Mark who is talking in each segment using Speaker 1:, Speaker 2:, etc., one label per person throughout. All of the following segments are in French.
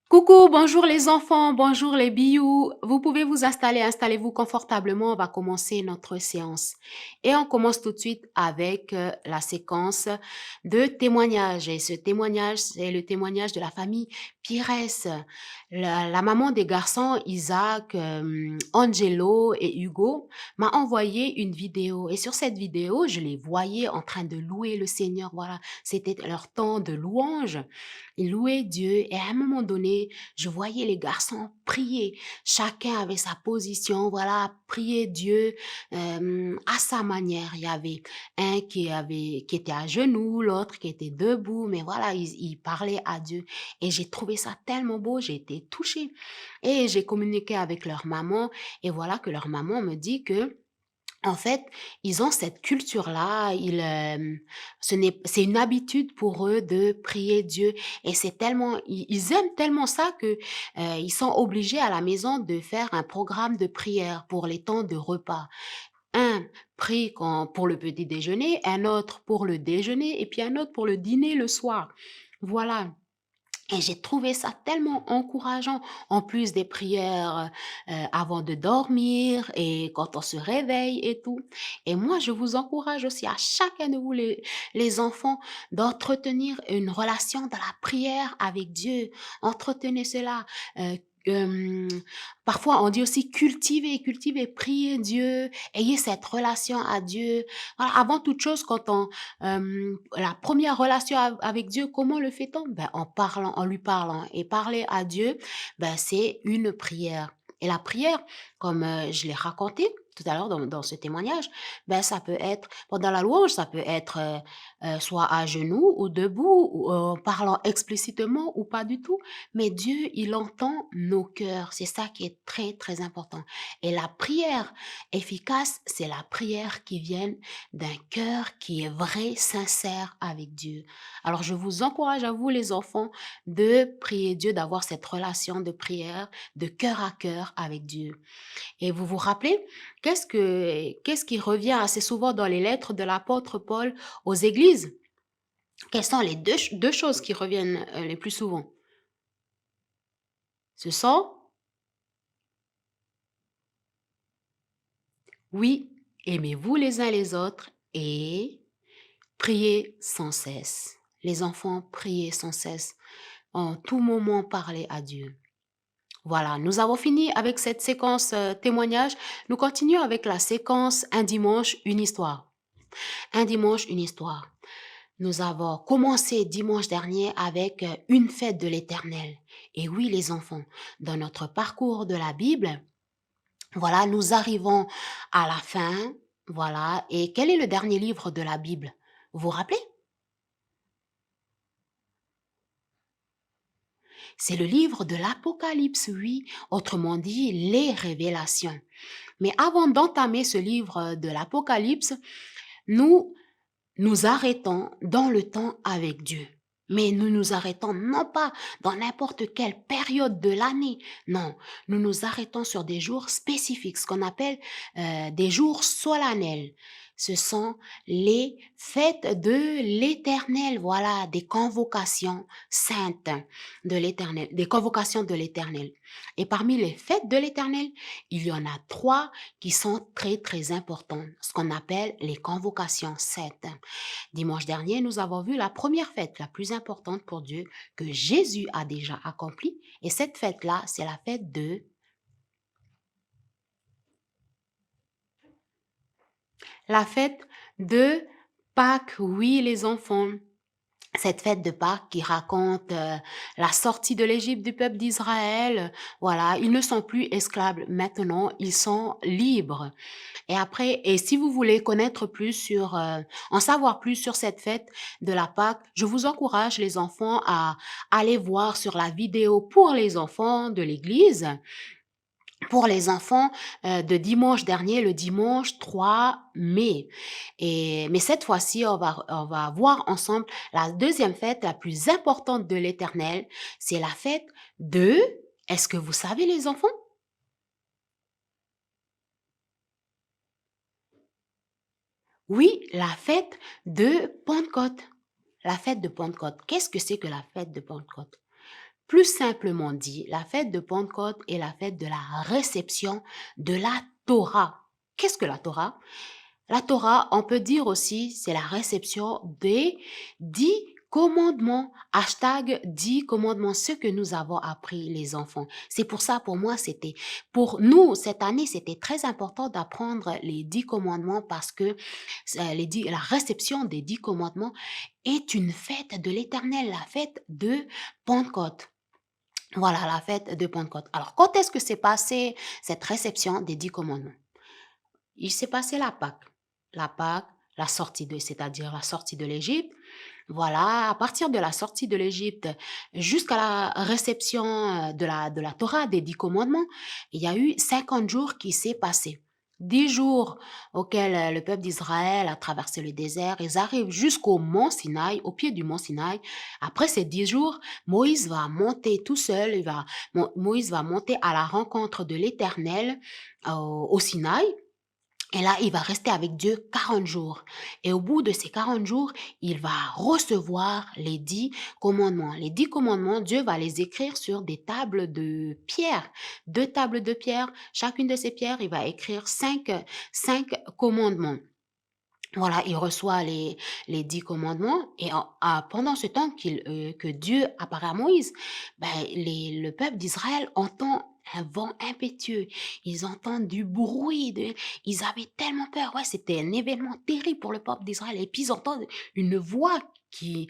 Speaker 1: Coucou, bonjour les enfants, bonjour les bious. Vous pouvez vous installer, installez-vous confortablement. On va commencer notre séance. Et on commence tout de suite avec la séquence de témoignages. Et ce témoignage, c'est le témoignage de la famille Pires. La maman des garçons, Isaac, Angelo et Hugo, m'a envoyé une vidéo. Et sur cette vidéo, je les voyais en train de louer le Seigneur. Voilà, c'était leur temps de louange. Ils louaient Dieu et à un moment donné, je voyais les garçons prier. Chacun avait sa position, voilà, prier Dieu à sa manière. Il y avait un qui était à genoux, l'autre qui était debout, mais voilà, ils parlaient à Dieu. Et j'ai trouvé ça tellement beau, j'ai été touchée. Et j'ai communiqué avec leur maman et voilà que leur maman me dit que en fait, ils ont cette culture-là, c'est une habitude pour eux de prier Dieu et c'est tellement ils aiment tellement ça que, ils sont obligés à la maison de faire un programme de prière pour les temps de repas. Un prie quand pour le petit déjeuner, un autre pour le déjeuner et puis un autre pour le dîner le soir. Voilà. Et j'ai trouvé ça tellement encourageant, en plus des prières, avant de dormir et quand on se réveille et tout. Et moi, je vous encourage aussi à chacun de vous les enfants d'entretenir une relation dans la prière avec Dieu. Entretenez cela. Heu, hem, Parfois on dit aussi cultiver, prier Dieu, ayez cette relation à Dieu. Voilà, avant toute chose, quand on la première relation avec Dieu, comment le fait-on? Ben, en parlant, en lui parlant. Et parler à Dieu, ben, c'est une prière. Et la prière, comme je l'ai raconté tout à l'heure dans ce témoignage, ben, ça peut être, pendant la louange, ça peut être soit à genoux ou debout, ou en parlant explicitement ou pas du tout. Mais Dieu, il entend nos cœurs. C'est ça qui est très, très important. Et la prière efficace, c'est la prière qui vient d'un cœur qui est vrai, sincère avec Dieu. Alors, je vous encourage à vous, les enfants, de prier Dieu, d'avoir cette relation de prière de cœur à cœur avec Dieu. Et vous vous rappelez, qu'est-ce qui revient assez souvent dans les lettres de l'apôtre Paul aux églises? Quelles sont les deux choses qui reviennent les plus souvent? Ce sont, oui, aimez-vous les uns les autres et priez sans cesse. Les enfants, priez sans cesse. En tout moment parler à Dieu. Voilà, nous avons fini avec cette séquence témoignage. Nous continuons avec la séquence Un dimanche, une histoire. Un dimanche, une histoire. Nous avons commencé dimanche dernier avec une fête de l'Éternel. Et oui, les enfants, dans notre parcours de la Bible, voilà, nous arrivons à la fin. Voilà, et quel est le dernier livre de la Bible? Vous vous rappelez? C'est le livre de l'Apocalypse, oui, autrement dit, les révélations. Mais avant d'entamer ce livre de l'Apocalypse, nous nous arrêtons dans le temps avec Dieu. Mais nous nous arrêtons non pas dans n'importe quelle période de l'année, non, nous nous arrêtons sur des jours spécifiques, ce qu'on appelle des jours solennels. Ce sont les fêtes de l'Éternel, voilà, des convocations saintes de l'Éternel, des convocations de l'Éternel. Et parmi les fêtes de l'Éternel, il y en a trois qui sont très, très importantes, ce qu'on appelle les convocations saintes. Dimanche dernier, nous avons vu la première fête, la plus importante pour Dieu, que Jésus a déjà accomplie. Et cette fête-là, c'est la fête de Pâques. Oui, les enfants. Cette fête de Pâques qui raconte la sortie de l'Égypte du peuple d'Israël. Voilà, ils ne sont plus esclaves maintenant, ils sont libres. Et après, et si vous voulez connaître plus en savoir plus sur cette fête de la Pâque, je vous encourage, les enfants, à aller voir sur la vidéo pour les enfants de l'église, pour les enfants de dimanche dernier, le dimanche 3 mai. Mais cette fois-ci, on va voir ensemble la deuxième fête la plus importante de l'Éternel. C'est la fête de, est-ce que vous savez les enfants? Oui, la fête de Pentecôte. La fête de Pentecôte. Qu'est-ce que c'est que la fête de Pentecôte? Plus simplement dit, la fête de Pentecôte est la fête de la réception de la Torah. Qu'est-ce que la Torah? La Torah, on peut dire aussi, c'est la réception des 10 commandements. Hashtag 10 commandements, ce que nous avons appris les enfants. C'est pour ça, pour moi, pour nous, cette année, c'était très important d'apprendre les 10 commandements parce que la réception des 10 commandements est une fête de l'Éternel, la fête de Pentecôte. Voilà, la fête de Pentecôte. Alors, quand est-ce que s'est passée cette réception des 10 commandements? Il s'est passé la Pâque. La Pâque, c'est-à-dire la sortie de l'Égypte. Voilà, à partir de la sortie de l'Égypte jusqu'à la réception de la Torah, des 10 commandements, il y a eu 50 jours qui s'est passé. 10 jours auxquels le peuple d'Israël a traversé le désert. Ils arrivent jusqu'au mont Sinaï, au pied du mont Sinaï. Après ces 10 jours, Moïse va monter tout seul. Moïse va monter à la rencontre de l'Éternel au Sinaï. Et là, il va rester avec Dieu 40 jours. Et au bout de ces 40 jours, il va recevoir les 10 commandements. Les 10 commandements, Dieu va les écrire sur des tables de pierre. 2 tables de pierre. Chacune de ces pierres, il va écrire 5 commandements. Voilà, il reçoit les 10 commandements et pendant ce temps que Dieu apparaît à Moïse, ben, le peuple d'Israël entend un vent impétueux, ils entendent du bruit, ils avaient tellement peur, ouais, c'était un événement terrible pour le peuple d'Israël et puis ils entendent une voix qui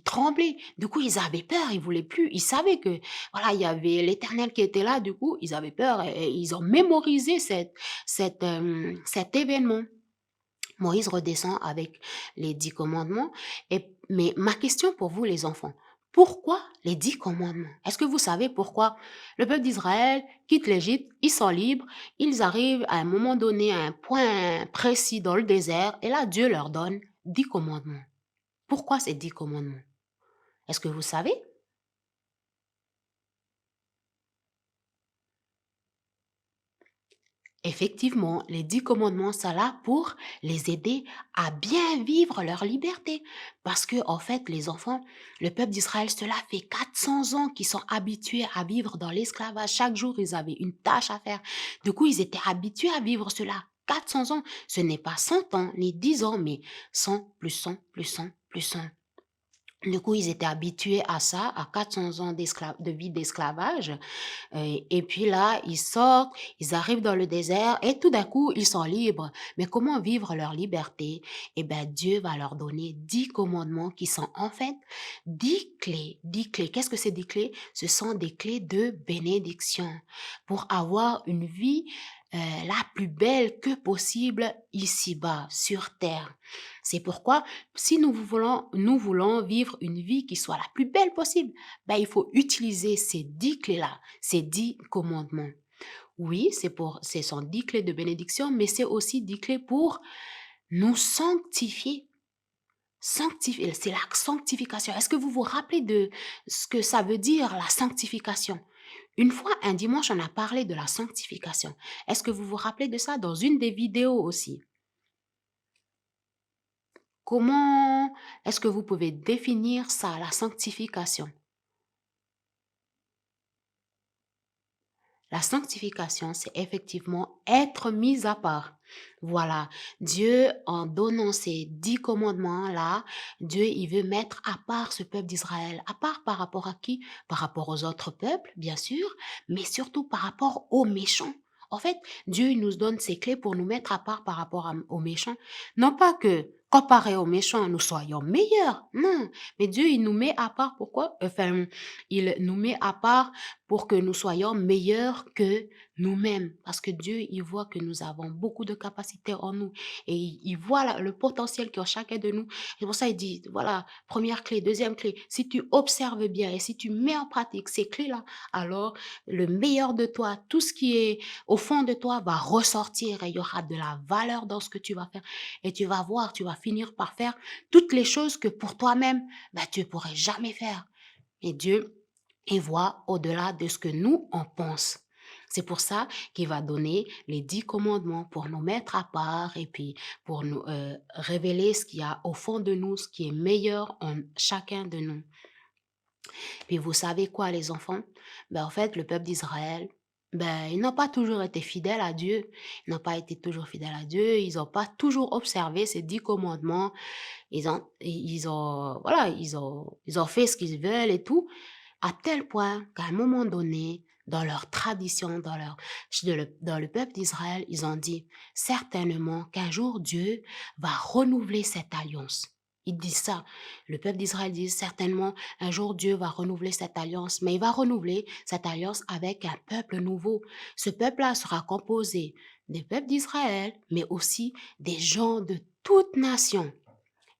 Speaker 1: tremblait. Du coup, ils avaient peur, ils voulaient plus, ils savaient que, voilà, il y avait l'Éternel qui était là, du coup, ils avaient peur et ils ont mémorisé cet événement. Moïse redescend avec les 10 commandements. Mais ma question pour vous, les enfants, pourquoi les 10 commandements? Est-ce que vous savez pourquoi le peuple d'Israël quitte l'Égypte, ils sont libres, ils arrivent à un moment donné à un point précis dans le désert, et là, Dieu leur donne 10 commandements. Pourquoi ces 10 commandements? Est-ce que vous savez? Effectivement, les 10 commandements sont là pour les aider à bien vivre leur liberté. Parce que, en fait, les enfants, le peuple d'Israël, cela fait 400 ans qu'ils sont habitués à vivre dans l'esclavage. Chaque jour, ils avaient une tâche à faire. Du coup, ils étaient habitués à vivre cela. 400 ans, ce n'est pas 100 ans, ni 10 ans, mais 100 plus 100 plus 100 plus 100. Du coup, ils étaient habitués à ça, à 400 ans de vie d'esclavage. Et puis là, ils sortent, ils arrivent dans le désert et tout d'un coup, ils sont libres. Mais comment vivre leur liberté? Eh bien, Dieu va leur donner 10 commandements qui sont en fait 10 clés. 10 clés. Qu'est-ce que c'est 10 clés? Ce sont des clés de bénédiction pour avoir une vie la plus belle que possible ici-bas, sur terre. C'est pourquoi, si nous voulons vivre une vie qui soit la plus belle possible, ben, il faut utiliser ces 10 clés-là, ces 10 commandements. Oui, ce sont 10 clés de bénédiction, mais c'est aussi 10 clés pour nous sanctifier. Sanctifier, c'est la sanctification. Est-ce que vous vous rappelez de ce que ça veut dire, la sanctification? Une fois, un dimanche, on a parlé de la sanctification. Est-ce que vous vous rappelez de ça dans une des vidéos aussi? Comment est-ce que vous pouvez définir ça, la sanctification? La sanctification, c'est effectivement être mis à part. Voilà, Dieu, en donnant ces 10 commandements-là, Dieu, il veut mettre à part ce peuple d'Israël. À part par rapport à qui? Par rapport aux autres peuples, bien sûr, mais surtout par rapport aux méchants. En fait, Dieu il nous donne ces clés pour nous mettre à part par rapport aux méchants. Non pas que, comparé aux méchants, nous soyons meilleurs. Non, mais Dieu, il nous met à part. Pourquoi? Enfin, il nous met à part pour que nous soyons meilleurs que nous-mêmes. Parce que Dieu, il voit que nous avons beaucoup de capacités en nous et il voit le potentiel qu'il y a chacun de nous. C'est pour ça, il dit, voilà, première clé, deuxième clé, si tu observes bien et si tu mets en pratique ces clés-là, alors le meilleur de toi, tout ce qui est au fond de toi va ressortir et il y aura de la valeur dans ce que tu vas faire. Et tu vas voir, tu vas finir par faire toutes les choses que pour toi-même, ben, tu ne pourrais jamais faire. Et Dieu, il voit au-delà de ce que nous, on pense. C'est pour ça qu'il va donner les 10 commandements pour nous mettre à part et puis pour nous révéler ce qu'il y a au fond de nous, ce qui est meilleur en chacun de nous. Puis vous savez quoi, les enfants? Ben, en fait, le peuple d'Israël, ben, ils n'ont pas toujours été fidèles à Dieu. Ils n'ont pas été toujours fidèles à Dieu. Ils n'ont pas toujours observé ces 10 commandements. Voilà, ils ont fait ce qu'ils veulent et tout, à tel point qu'à un moment donné, dans leur tradition, dans le peuple d'Israël, ils ont dit certainement qu'un jour Dieu va renouveler cette alliance. Ils disent ça. Le peuple d'Israël dit certainement un jour Dieu va renouveler cette alliance, mais il va renouveler cette alliance avec un peuple nouveau. Ce peuple-là sera composé des peuples d'Israël, mais aussi des gens de toutes nations.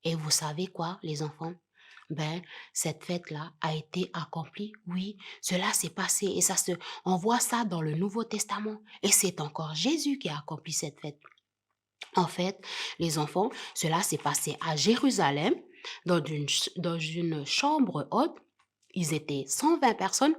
Speaker 1: Et vous savez quoi, les enfants? Ben, cette fête-là a été accomplie. Oui, cela s'est passé et on voit ça dans le Nouveau Testament. Et c'est encore Jésus qui a accompli cette fête. En fait, les enfants, cela s'est passé à Jérusalem, dans une chambre haute. Ils étaient 120 personnes.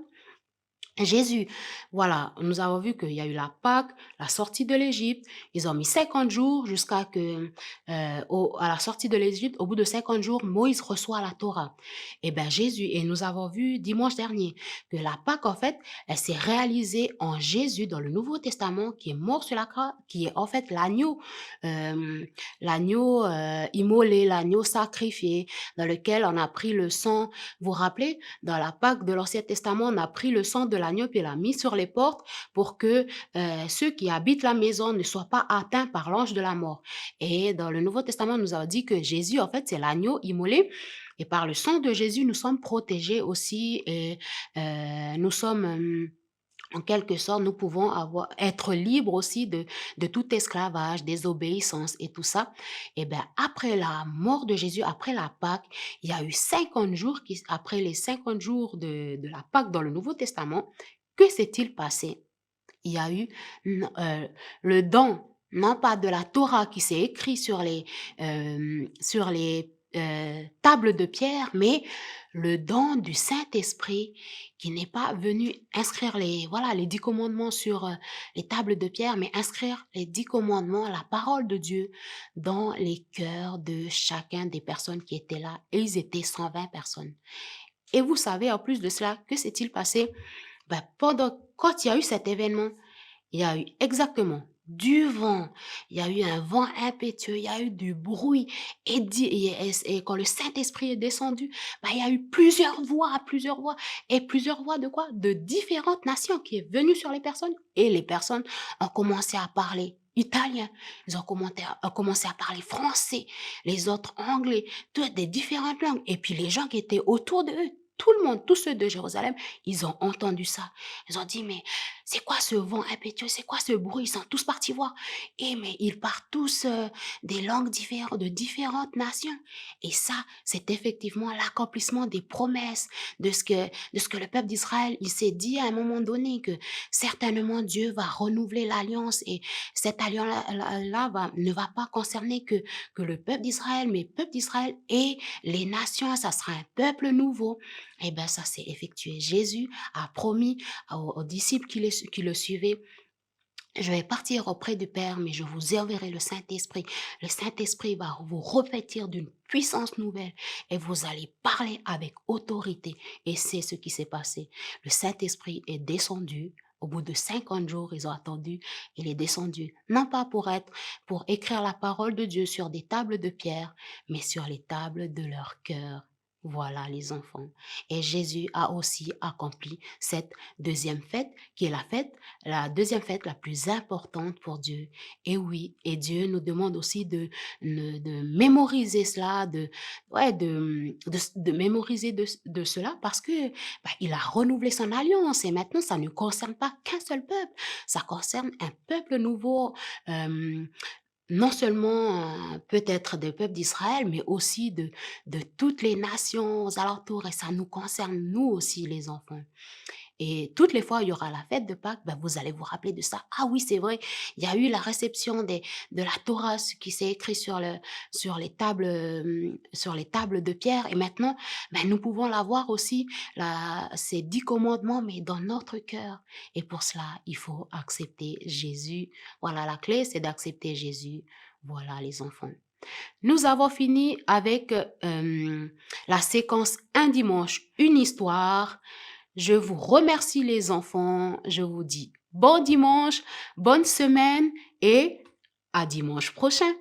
Speaker 1: Jésus, voilà, nous avons vu qu'il y a eu la Pâque, la sortie de l'Égypte. Ils ont mis 50 jours jusqu'à que, à la sortie de l'Égypte, au bout de 50 jours, Moïse reçoit la Torah. Et bien Jésus, et nous avons vu dimanche dernier que la Pâque, en fait, elle s'est réalisée en Jésus dans le Nouveau Testament, qui est mort sur la croix, qui est en fait euh, l'agneau immolé, l'agneau sacrifié, dans lequel on a pris le sang. Vous vous rappelez, dans la Pâque de l'Ancien Testament, on a pris le sang de l'agneau et l'a mis sur les portes pour que ceux qui habitent la maison ne soient pas atteints par l'ange de la mort. Et dans le Nouveau Testament, nous a dit que Jésus, en fait, c'est l'agneau immolé. Et par le sang de Jésus, nous sommes protégés aussi et nous sommes... en quelque sorte, nous pouvons être libres aussi de tout esclavage, désobéissance et tout ça. Et bien, après la mort de Jésus, après la Pâque, il y a eu 50 jours, après les 50 jours de la Pâque dans le Nouveau Testament, que s'est-il passé? Il y a eu le don, non pas de la Torah qui s'est écrit sur les tables de pierre, mais le don du Saint-Esprit qui n'est pas venu inscrire voilà, les 10 commandements sur les tables de pierre, mais inscrire les 10 commandements, la parole de Dieu, dans les cœurs de chacun des personnes qui étaient là. Et ils étaient 120 personnes. Et vous savez, en plus de cela, que s'est-il passé? Ben, quand il y a eu cet événement, il y a eu exactement du vent, il y a eu un vent impétueux, il y a eu du bruit. Et quand le Saint-Esprit est descendu, ben, il y a eu plusieurs voix. Et plusieurs voix de quoi? De différentes nations qui est venue sur les personnes. Et les personnes ont commencé à parler italien, ils ont commencé à parler français, les autres anglais, toutes des différentes langues. Et puis les gens qui étaient autour de eux, tout le monde, tous ceux de Jérusalem, ils ont entendu ça. Ils ont dit, mais c'est quoi ce vent impétueux? C'est quoi ce bruit? Ils sont tous partis voir. Et mais ils parlent tous des langues différentes, de différentes nations. Et ça, c'est effectivement l'accomplissement des promesses de ce que le peuple d'Israël, il s'est dit à un moment donné que certainement Dieu va renouveler l'alliance et cette alliance-là ne va pas concerner que le peuple d'Israël, mais le peuple d'Israël et les nations, ça sera un peuple nouveau. Et bien, ça s'est effectué. Jésus a promis aux disciples qui le suivaient, je vais partir auprès du Père, mais je vous enverrai le Saint-Esprit. Le Saint-Esprit va vous revêtir d'une puissance nouvelle et vous allez parler avec autorité. Et c'est ce qui s'est passé. Le Saint-Esprit est descendu. Au bout de 50 jours, ils ont attendu. Il est descendu, non pas pour écrire la parole de Dieu sur des tables de pierre, mais sur les tables de leur cœur. Voilà les enfants. Et Jésus a aussi accompli cette deuxième fête, qui est la deuxième fête la plus importante pour Dieu. Et oui, et Dieu nous demande aussi de mémoriser cela, de mémoriser de cela parce que il a renouvelé son alliance et maintenant ça ne concerne pas qu'un seul peuple, ça concerne un peuple nouveau. euh, non seulement peut-être des peuples d'Israël, mais aussi de toutes les nations aux alentours, et ça nous concerne nous aussi les enfants. Et toutes les fois, il y aura la fête de Pâques, ben, vous allez vous rappeler de ça. Ah oui, c'est vrai, il y a eu la réception de la Torah, ce qui s'est écrit sur les tables de pierre. Et maintenant, ben, nous pouvons l'avoir aussi, ces 10 commandements, mais dans notre cœur. Et pour cela, il faut accepter Jésus. Voilà, la clé, c'est d'accepter Jésus. Voilà, les enfants. Nous avons fini avec la séquence Un dimanche, une histoire. Je vous remercie les enfants. Je vous dis bon dimanche, bonne semaine et à dimanche prochain.